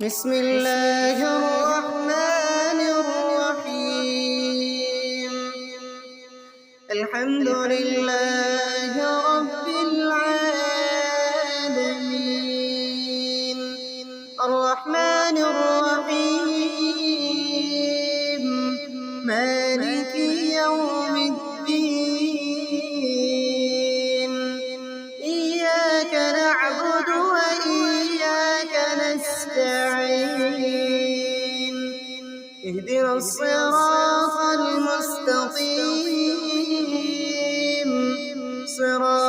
بسم الله الرحمن الرحيم. الحمد لله رب العالمين، الرحمن الرحيم، مالك يوم الدين. إياك نعبد وإياك نستعين، اهدنا الصراط المستقيم، صراط